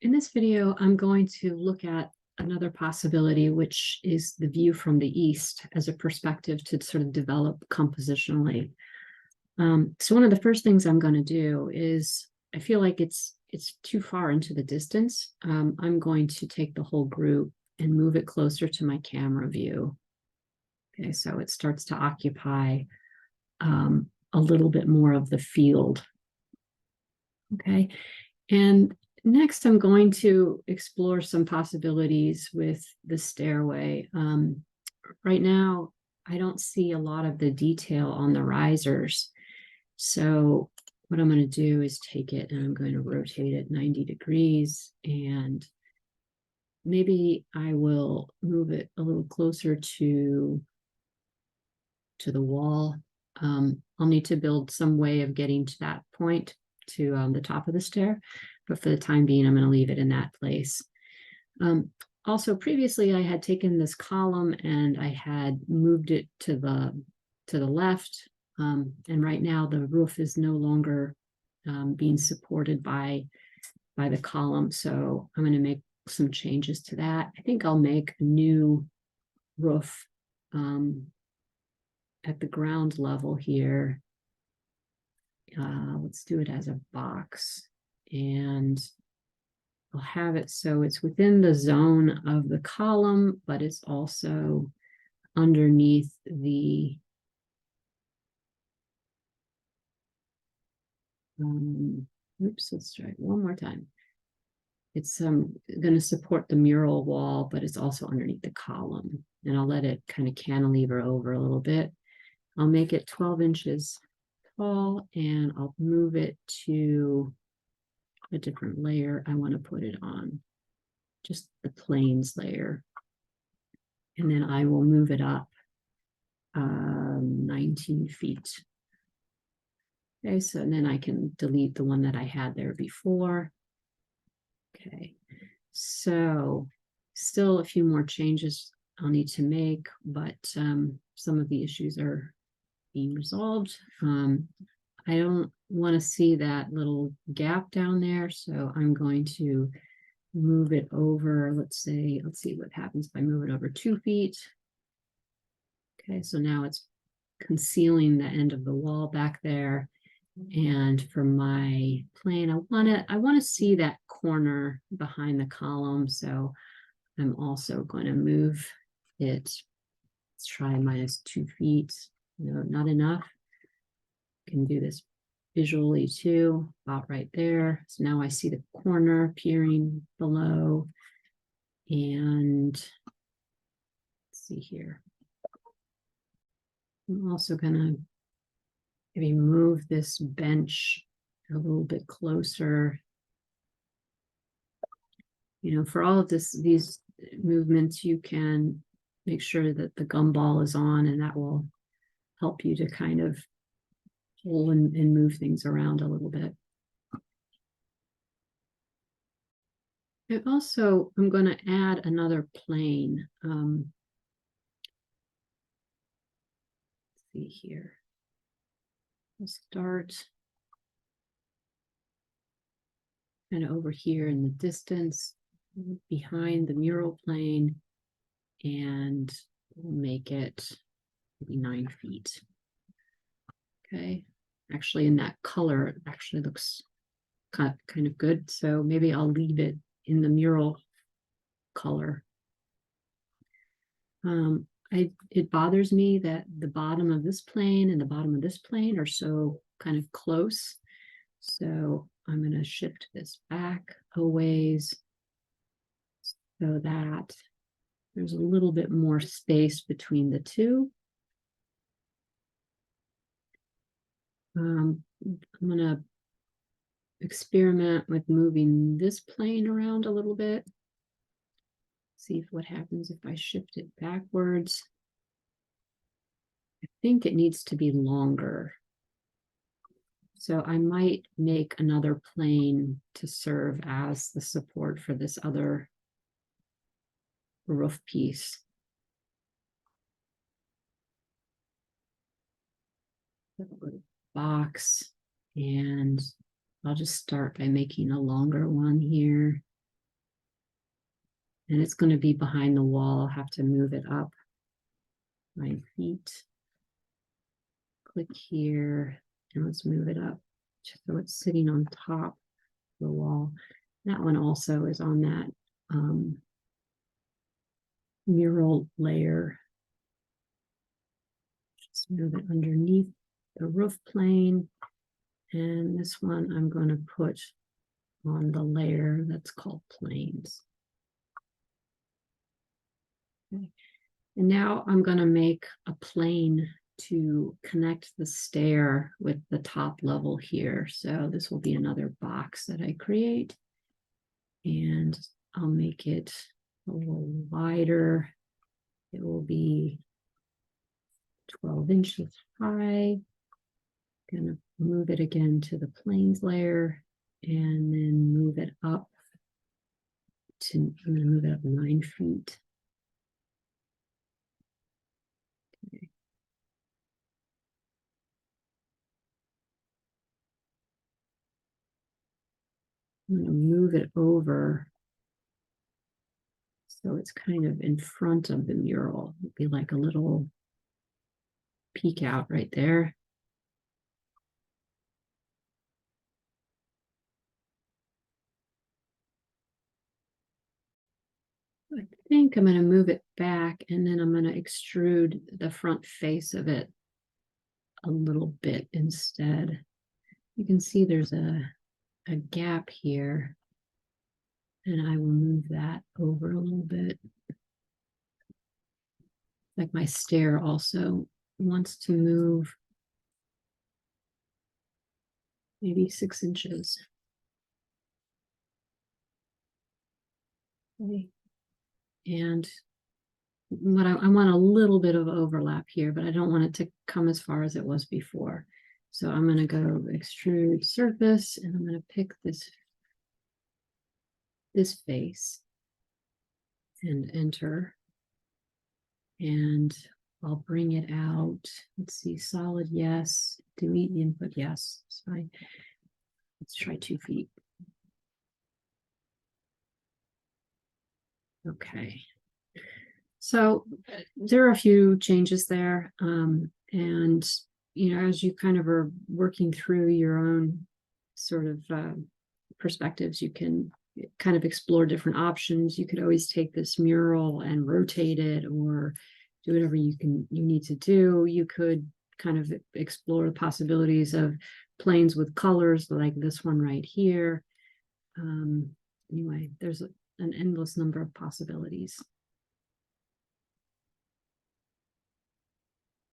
In this video, I'm going to look at another possibility, which is the view from the east as a perspective to sort of develop compositionally. So one of the first things I'm going to do is, I feel like it's too far into the distance. I'm going to take the whole group and move it closer to my camera view. Okay, so it starts to occupy a little bit more of the field. Okay, and next, I'm going to explore some possibilities with the stairway. Right now, I don't see a lot of the detail on the risers. So what I'm going to do is take it and I'm going to rotate it 90 degrees, and maybe I will move it a little closer to the wall. I'll need to build some way of getting to that point, to the top of the stair, but for the time being, I'm going to leave it in that place. Also, previously, I had taken this column and I had moved it to the left, and right now the roof is no longer being supported by the column, so I'm going to make some changes to that. I think I'll make a new roof at the ground level here. Let's do it as a box, and I'll have it so it's within the zone of the column, but it's also underneath the oops, let's try it one more time. It's going to support the mural wall, but it's also underneath the column, and I'll let it kind of cantilever over a little bit. I'll make it 12 inches tall, and I'll move it to a different layer I want to put it on, just the planes layer. And then I will move it up 19 feet. Okay, so then I can delete the one that I had there before. Okay, so still a few more changes I'll need to make, but some of the issues are being resolved. I don't want to see that little gap down there, so I'm going to move it over. Let's see what happens if I move it over 2 feet. Okay, so now it's concealing the end of the wall back there. And for my plane, I want to see that corner behind the column, so I'm also going to move it. Let's try -2 feet. No, not enough. Can do this visually too, about right there. So now I see the corner peering below. And let's see here. I'm also gonna maybe move this bench a little bit closer. You know, for all of these movements, you can make sure that the gumball is on, and that will help you to kind of pull and move things around a little bit. And also, I'm going to add another plane. Let's see here. We'll start kind of over here in the distance behind the mural plane, and we'll make it maybe 9 feet. Okay, actually in that color, it actually looks kind of good, so maybe I'll leave it in the mural color. It bothers me that the bottom of this plane and the bottom of this plane are so kind of close, so I'm going to shift this back a ways so that there's a little bit more space between the two. I'm going to experiment with moving this plane around a little bit. See what happens if I shift it backwards. I think it needs to be longer. So I might make another plane to serve as the support for this other roof piece. Box, and I'll just start by making a longer one here. And it's going to be behind the wall. I'll have to move it up 9 feet. Click here, and let's move it up so it's sitting on top of the wall. That one also is on that mural layer. Just move it underneath the roof plane. And this one I'm going to put on the layer that's called planes. Okay. And now I'm going to make a plane to connect the stair with the top level here. So this will be another box that I create. And I'll make it a little wider. It will be 12 inches high. Gonna move it again to the planes layer and then move it up to, I'm gonna move it up 9 feet. Okay. I'm gonna move it over so it's kind of in front of the mural. It'd be like a little peek out right there. I think I'm going to move it back and then I'm going to extrude the front face of it a little bit instead. You can see there's a gap here, and I will move that over a little bit. Like my stair also wants to move maybe 6 inches. Okay. And what I want a little bit of overlap here, but I don't want it to come as far as it was before. So I'm going to go extrude surface, and I'm going to pick this face and enter. And I'll bring it out. Let's see, solid, yes. Delete the input, yes. It's fine. Let's try 2 feet. Okay. So there are a few changes there. And, you know, as you kind of are working through your own sort of perspectives, you can kind of explore different options. You could always take this mural and rotate it or do whatever you need to do. You could kind of explore the possibilities of planes with colors like this one right here. Anyway, there's an endless number of possibilities.